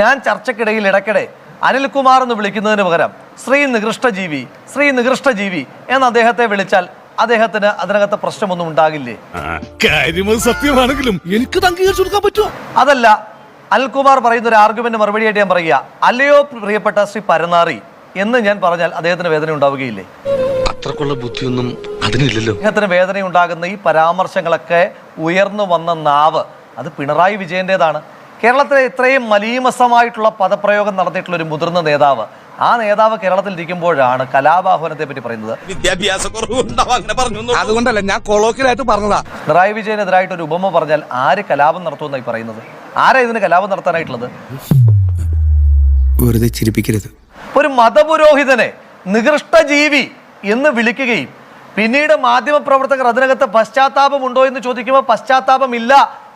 ഞാൻ ചർച്ചയ്ക്കിടയിൽ ഇടയ്ക്കിടെ അനിൽകുമാർ എന്ന് വിളിക്കുന്നതിന് പകരം ശ്രീ നികൃഷ്ടജീവി എന്ന് അദ്ദേഹത്തെ വിളിച്ചാൽ അദ്ദേഹത്തിന് അതിനകത്ത് പ്രശ്നമൊന്നും ഉണ്ടാകില്ലേ? സത്യമാണെങ്കിലും എനിക്ക് അംഗീകരിച്ചു കൊടുക്കാൻ പറ്റുമോ? അതല്ല, അനിൽകുമാർ പറയുന്ന ഒരു ആർഗ്യുമെന്റ് മറുപടിയായിട്ട് ഞാൻ പറയുക, അല്ലയോ പ്രിയപ്പെട്ട ശ്രീ പരനാറി എന്ന് ഞാൻ പറഞ്ഞാൽ അദ്ദേഹത്തിന് വേദന ഉണ്ടാവുകയില്ലേ? അത്രക്കുള്ള ബുദ്ധിയൊന്നും അതിനില്ലല്ലോ. അദ്ദേഹത്തിന് വേദന ഉണ്ടാകുന്ന ഈ പരാമർശങ്ങളൊക്കെ ഉയർന്നു വന്ന നാവ് അത് പിണറായി വിജയന്റേതാണ്. കേരളത്തിലെ ഇത്രയും മലീമസമായിട്ടുള്ള പദപ്രയോഗം നടത്തിയിട്ടുള്ള ഒരു മുതിർന്ന നേതാവ്, ആ നേതാവ് കേരളത്തിൽ ഇരിക്കുമ്പോഴാണ് കലാപാഹ്വാനത്തെ പറ്റി പറയുന്നത്. അതുകൊണ്ടല്ല ഞാൻ കൊളോക്കിലായിട്ട് പറഞ്ഞതാ. പിണറായി വിജയനെതിരായിട്ട് ഒരു ഉപമ പറഞ്ഞാൽ ആര് കലാപം നടത്തുമെന്നായി പറയുന്നത്? ആരാ ഇതിന് കലാപം നടത്താനായിട്ടുള്ളത്? വെറുതെ ചിരിപ്പിക്കരുത്. ഒരു മതപുരോഹിതനെ നികൃഷ്ടജീവി എന്ന് വിളിക്കുകയും പിന്നീട് മാധ്യമപ്രവർത്തകർ അതിനകത്ത് പശ്ചാത്താപമുണ്ടോ എന്ന് ചോദിക്കുമ്പോൾ പശ്ചാത്താപമില്ല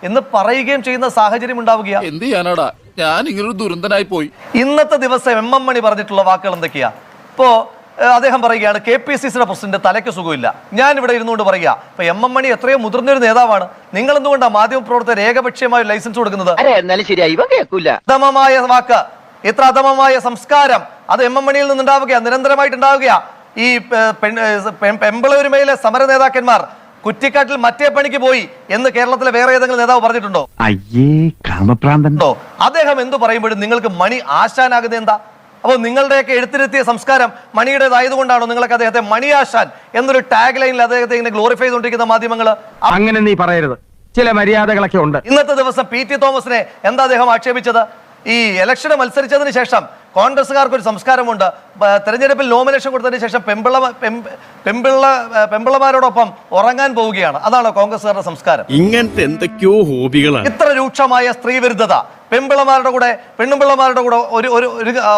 എന്ന് പറയുകയും ചെയ്യുന്ന സാഹചര്യം ഉണ്ടാവുകയാ. എന്ത് ചെയ്യാനാടാ, ഞാൻ ഇങ്ങനൊരു ദുരന്തനായി പോയി. ഇന്നത്തെ ദിവസം MM മണി പറഞ്ഞിട്ടുള്ള വാക്കുകൾ എന്തൊക്കെയാ? ഇപ്പോ അദ്ദേഹം പറയുകയാണ് KPCCയുടെ പ്രസിഡന്റ് തലയ്ക്ക് സുഖമില്ല. ഞാൻ ഇവിടെ ഇരുന്നുകൊണ്ട് പറയുക, ഇപ്പൊ MM മണി എത്രയോ മുതിർന്നൊരു നേതാവാണ്. നിങ്ങൾ എന്തുകൊണ്ടാണ് മാധ്യമപ്രവർത്തകർ ഏകപക്ഷീയമായ ലൈസൻസ് കൊടുക്കുന്നത്? അധമമായ വാക്ക്, ഇത്ര അധമമായ സംസ്കാരം അത് MM മണിയിൽ നിന്നുണ്ടാവുകയാ, നിരന്തരമായിട്ട് ഉണ്ടാവുകയാ. ഈ പെമ്പിളൂരുമയിലെ സമര നേതാക്കന്മാർ കുറ്റിക്കാട്ടിൽ മറ്റേ പണിക്ക് പോയി എന്ന് കേരളത്തിലെ വേറെ ഏതെങ്കിലും നേതാവ് പറഞ്ഞിട്ടുണ്ടോ? അദ്ദേഹം എന്തു പറയുമ്പോഴും നിങ്ങൾക്ക് മണി ആശാനാകുന്നത് എന്താ? അപ്പോൾ നിങ്ങളുടെയൊക്കെ എഴുത്തിരുത്തിയ സംസ്കാരം മണിയുടേതായതുകൊണ്ടാണോ നിങ്ങളൊക്കെ അദ്ദേഹത്തെ മണി ആശാൻ എന്നൊരു ടാഗ് ലൈനിൽ അദ്ദേഹത്തെ ഇങ്ങനെ ഗ്ലോറിഫൈ ചെയ്തുകൊണ്ടിരിക്കുന്ന മാധ്യമങ്ങൾ? അങ്ങനെ നീ പറയരുത്, ചില മര്യാദകളൊക്കെ ഉണ്ട്. ഇന്നത്തെ ദിവസം PT തോമസിനെ എന്താ അദ്ദേഹം ആക്ഷേപിച്ചത്? ഈ ഇലക്ഷന് മത്സരിച്ചതിന് ശേഷം കോൺഗ്രസ്സുകാർക്ക് ഒരു സംസ്കാരമുണ്ട്, തെരഞ്ഞെടുപ്പിൽ നോമിനേഷൻ കൊടുത്തതിന് ശേഷം പെമ്പിള്ളമാരോടൊപ്പം ഉറങ്ങാൻ പോവുകയാണ്. അതാണോ കോൺഗ്രസ്സുകാരുടെ സംസ്കാരം? ഇങ്ങനത്തെ എന്തൊക്കെയോ ഹോബികളാണ്. ഇത്ര രൂക്ഷമായ സ്ത്രീ വിരുദ്ധത, പെൺപിള്ളമാരുടെ കൂടെ ഒരു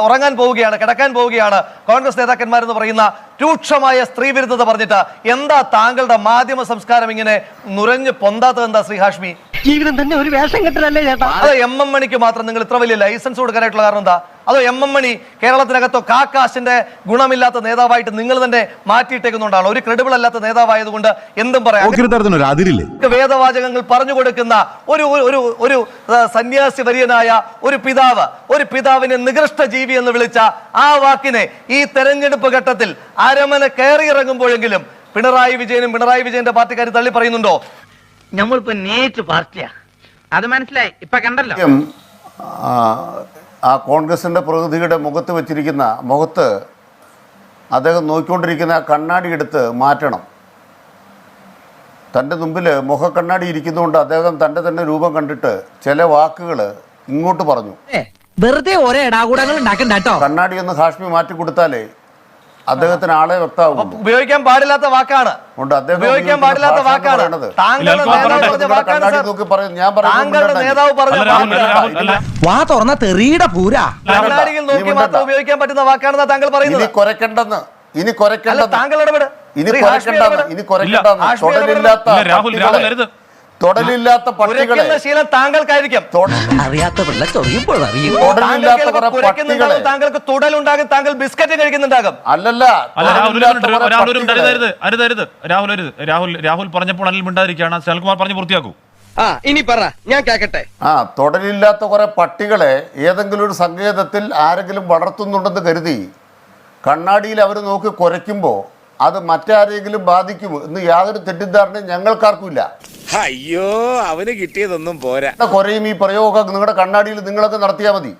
ഉറങ്ങാൻ പോവുകയാണ്, കിടക്കാൻ പോവുകയാണ് കോൺഗ്രസ് നേതാക്കന്മാരെന്ന് പറയുന്ന രൂക്ഷമായ സ്ത്രീ വിരുദ്ധത പറഞ്ഞിട്ട് എന്താ താങ്കളുടെ മാധ്യമ സംസ്കാരം ഇങ്ങനെ നുരഞ്ഞ് പൊന്താത്തത് എന്താ ശ്രീ ഹാഷ്മി? ജീവിതം തന്നെ ഒരു വേഷം കെട്ടലല്ലേ ചേട്ടാ? അതോ MM മണിക്ക് മാത്രം നിങ്ങൾ ഇത്ര വലിയ ലൈസൻസ് കൊടുക്കാനായിട്ടുള്ള കാരണം എന്താ? അതോ MM മണി കേരളത്തിനകത്തോ കാശിന്റെ ഗുണമില്ലാത്ത നേതാവായിട്ട് നിങ്ങൾ തന്നെ മാറ്റിയിട്ടേക്കുന്നുണ്ടാണോ? ഒരു ക്രെഡിബിൾ അല്ലാത്ത നേതാവായതുകൊണ്ട് എന്തും പറയാം. വേദവാചകങ്ങൾ പറഞ്ഞു കൊടുക്കുന്ന ഒരു സന്യാസി വര്യനായ ഒരു പിതാവിനെ നികൃഷ്ട ജീവി എന്ന് വിളിച്ച ആ വാക്കിനെ ഈ തെരഞ്ഞെടുപ്പ് ഘട്ടത്തിൽ അരമന കയറിയിറങ്ങുമ്പോഴെങ്കിലും പിണറായി വിജയന്റെ പാർട്ടിക്കാർ തള്ളി പറയുന്നുണ്ടോ? നമ്മളിപ്പോ നേരിട്ട് പാർട്ടിയാ, അത് മനസ്സിലായി. ഇപ്പൊ കണ്ടല്ലോ ആ കോൺഗ്രസിന്റെ പ്രതിനിധിയുടെ മുഖത്ത് അദ്ദേഹം നോക്കിക്കൊണ്ടിരിക്കുന്ന കണ്ണാടി എടുത്ത് മാറ്റണം. തൻ്റെ മുമ്പിൽ മുഖക്കണ്ണാടി ഇരിക്കുന്നതുകൊണ്ട് അദ്ദേഹം തൻ്റെ തന്നെ രൂപം കണ്ടിട്ട് ചില വാക്കുകൾ ഇങ്ങോട്ട് പറഞ്ഞു. വെറുതെ ഒരേ ഇടാകൂടങ്ങൾ ഉണ്ടാക്കണ്ടോ? കണ്ണാടി ഒന്ന് ഹാഷ്മി മാറ്റി കൊടുത്താലേ അദ്ദേഹത്തിന് ആളെ വ്യക്തമാകും. ഉപയോഗിക്കാൻ പാടില്ലാത്ത വാക്കാണ്. ഉപയോഗിക്കാൻ പാടില്ലാത്ത വാക്കാണ്. വാ തുറന്ന തെറിയുടെ പൂരാ കണ്ണാടിയിൽ നോക്കി മാത്രം ഉപയോഗിക്കാൻ പറ്റുന്ന വാക്കാണെന്ന് താങ്കൾ പറയുന്നത്. ഇനി കുരയ്ക്കേണ്ടെന്ന് താങ്കൾ ഇടപെട്. തൊടലില്ലാത്ത പട്ടികളെ ശീലം താങ്കൾക്കായിരിക്കും. താങ്കൾക്ക് തുടലുണ്ടാകും, താങ്കൾ ബിസ്ക്കറ്റ് കഴിക്കുന്നുണ്ടാകും. രാഹുൽ പറഞ്ഞപ്പോൾ അനിൽ മിണ്ടാതിരിക്കുകയാണ്. ശരൽകുമാർ പറഞ്ഞു പൂർത്തിയാക്കൂ. ഇനി പറ, ഞാൻ കേക്കട്ടെ. തൊടലില്ലാത്ത കുറെ പട്ടികളെ ഏതെങ്കിലും ഒരു സങ്കേതത്തിൽ ആരെങ്കിലും വളർത്തുന്നുണ്ടെന്ന് കരുതി കണ്ണാടിയിൽ അവർ നോക്കി കുരയ്ക്കുമ്പോൾ അത് മറ്റാരെങ്കിലും ബാധിക്കും എന്ന് യാതൊരു തെറ്റിദ്ധാരണയും ഞങ്ങൾക്കാർക്കുമില്ല. അയ്യോ, അവന് കിട്ടിയതൊന്നും പോരാ. കുറയും ഈ പ്രയോഗം നിങ്ങളുടെ കണ്ണാടിയിൽ നിങ്ങളൊക്കെ നടത്തിയാൽ മതി,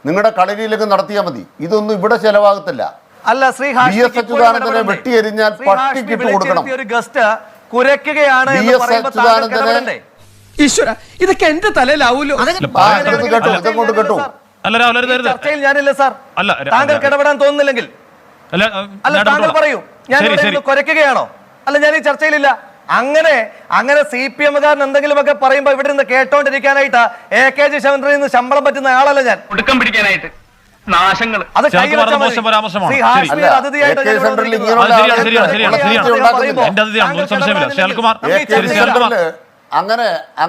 നിങ്ങളുടെ കളരിയിലൊക്കെ നടത്തിയാൽ മതി. ഇതൊന്നും ഇവിടെ ചെലവാകത്തില്ല. അല്ല, ശ്രീ അച്യുതാനന്ദനെ വെട്ടിയെരിഞ്ഞാൽ പട്ടിക്കിട്ട് കൊടുക്കണം. ഈശ്വര, ഇതൊക്കെ എന്റെ തലയിലാവൂലോ. ഇതങ്ങോട്ട് കേട്ടോ. ചർച്ചയിൽ ഞാനില്ല സാർ. താങ്കൾക്ക് ഇടപെടാൻ തോന്നുന്നില്ലെങ്കിൽ താങ്കൾ പറയൂ, ഞാൻ കുരയ്ക്കുകയാണോ? അല്ല, ഞാൻ ഈ ചർച്ചയിലില്ല. അങ്ങനെ CPM-കാരൻ എന്തെങ്കിലുമൊക്കെ പറയുമ്പോ ഇവിടെ നിന്ന് കേട്ടോണ്ടിരിക്കാനായിട്ട് AKG ശവൻറിൽ നിന്ന് ശമ്പളം പറ്റുന്ന ആളല്ല ഞാൻ. അത്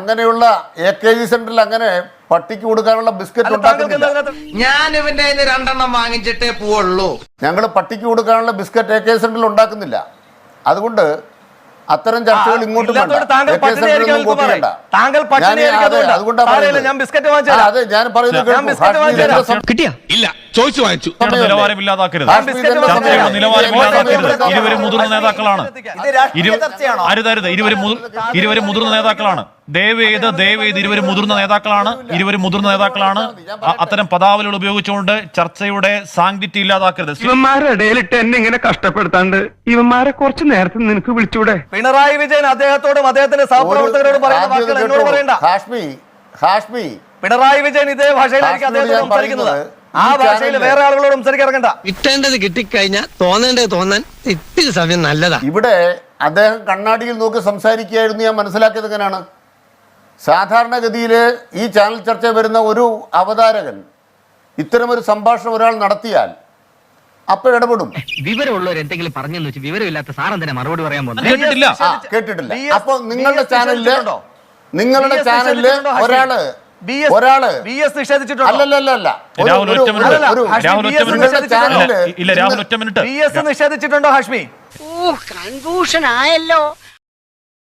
അങ്ങനെയുള്ള AKG സെന്ററിൽ അങ്ങനെ പട്ടിക്ക് കൊടുക്കാനുള്ള ബിസ്ക്കറ്റ് ഉണ്ടാക്കുന്നില്ല. ഞാൻ ഇവന്റെ 2 വാങ്ങിച്ചിട്ടേ പോവുള്ളൂ. ഞങ്ങൾ പട്ടിക്ക് കൊടുക്കാനുള്ള ബിസ്ക്കറ്റ് AKG സെന്ററിൽ ഉണ്ടാക്കുന്നില്ല. അതുകൊണ്ട് അത്തരം ചർച്ചകൾ ഇങ്ങോട്ടും വേണ്ട. ഇല്ലാത്തതുകൊണ്ട് താങ്കൾ AK പട്ടിണിയായിരിക്കും സെന്ററിൽ അനിൽകുമാറേ. നോക്കിയണ്ട. താങ്കൾ പട്ടിണിയായിരിക്കും അതെ, അതുകൊണ്ടാ. അതുകൊണ്ടാ സാരമില്ല, പറയുന്നത്. ഞാൻ ബിസ്ക്കറ്റ് വാങ്ങിച്ചു തരാം. അതെ, ഞാൻ പറയുന്നത് ഞാൻ ബിസ്ക്കറ്റ് കേൾക്കൂ. വാങ്ങിച്ചു ഹാഷ്മി തരാം. കിട്ടിയാ ഇല്ല ചോദിച്ചു വാങ്ങിച്ചു സമയമല്ലേ? നിലവാരമില്ലാതാക്കരുത് ഹാഷ്മി ബിസ്ക്കറ്റ് ഇതെല്ലാം വാങ്ങിച്ചു ചർച്ചയുടെ തരാം. നിലവാരമില്ലാതാക്കരുത്. ഇത് ഇരുവരും മുതിർന്ന നേതാക്കളാണ്. ഇത് രാഷ്ട്രീയ ചർച്ചയാണോ? അരുതരുത്. ഇരുവരും മുതിർന്ന നേതാക്കളാണ്. ദയവേത് ഇരുവരും മുതിർന്ന നേതാക്കളാണ്. അത്തരം പദാവലികൾ ഉപയോഗിച്ചുകൊണ്ട് ചർച്ചയുടെ സാങ്ക്ടിറ്റി ഇല്ലാതാക്കരുത്. ഇവന്മാരുടെ ഇടയിലിട്ട് എന്നെ ഇങ്ങനെ കഷ്ടപ്പെടുത്താണ്ട് ഇവന്മാരെ കുറച്ച് നേരത്തെ നിനക്ക് വിളിച്ചൂടെ? പിണറായി വിജയൻ അദ്ദേഹത്തോടും അദ്ദേഹത്തിന്റെ സഹപ്രവർത്തകരോട് പറയുന്ന ആദ്യം വാക്കുകൾ ഇത് എന്നോട് കേട്ടോ. പറയണ്ട. ഹാഷ്മി പിണറായി വിജയൻ ഇതേ ഭാഷയിലായിരിക്കും ഹാഷ്മിയോട് അദ്ദേഹത്തോട് ഞാൻ സംസാരിക്കുന്നത്. പറയുന്നത് ആ ഈ ഭാഷയിൽ ചാനലിൽ വേറെ ആളുകളോട് സംസാരിക്കാറുണ്ട്. കിട്ടേണ്ടത് കിട്ടിക്കഴിഞ്ഞാൽ തോന്നേണ്ടത് തോന്നാൻ ഇത്തിരി സമയം നല്ലതാ. ഇവിടെ അദ്ദേഹം കണ്ണാടിയിൽ നോക്കി സംസാരിക്കുകയായിരുന്നു. ഞാൻ മനസ്സിലാക്കിയത് എങ്ങനെയാണ്? സാധാരണഗതിയിൽ ഈ ചാനൽ ചർച്ച വരുന്ന ഒരു അവതാരകൻ ഇത്തരമൊരു സംഭാഷണം ഒരാൾ നടത്തിയാൽ അപ്പോൾ ഇടപെടും. വിവരമുള്ളവർ എന്തെങ്കിലും പറഞ്ഞെന്ന് വെച്ച് വിവരമില്ലാത്ത സാറെന്തിനാ മറുപടി പറയാൻ പോകുന്നത്? കേട്ടിട്ടില്ല. കേട്ടിട്ടില്ല. BS അപ്പോൾ നിങ്ങളുടെ ചാനലില് BS ഒരാള് BS നിഷേധിച്ചിട്ടുണ്ടോ? അല്ലല്ലല്ല രാഹുൽ ഒറ്റ മിനിറ്റ്. രാഹുൽ ഒറ്റ മിനിറ്റ്. ഇല്ല രാഹുൽ ഒറ്റ മിനിറ്റ്. BS നിഷേധിച്ചിട്ടുണ്ടോ ഹാഷ്മി? കൺഫ്യൂഷൻ ആയല്ലോ.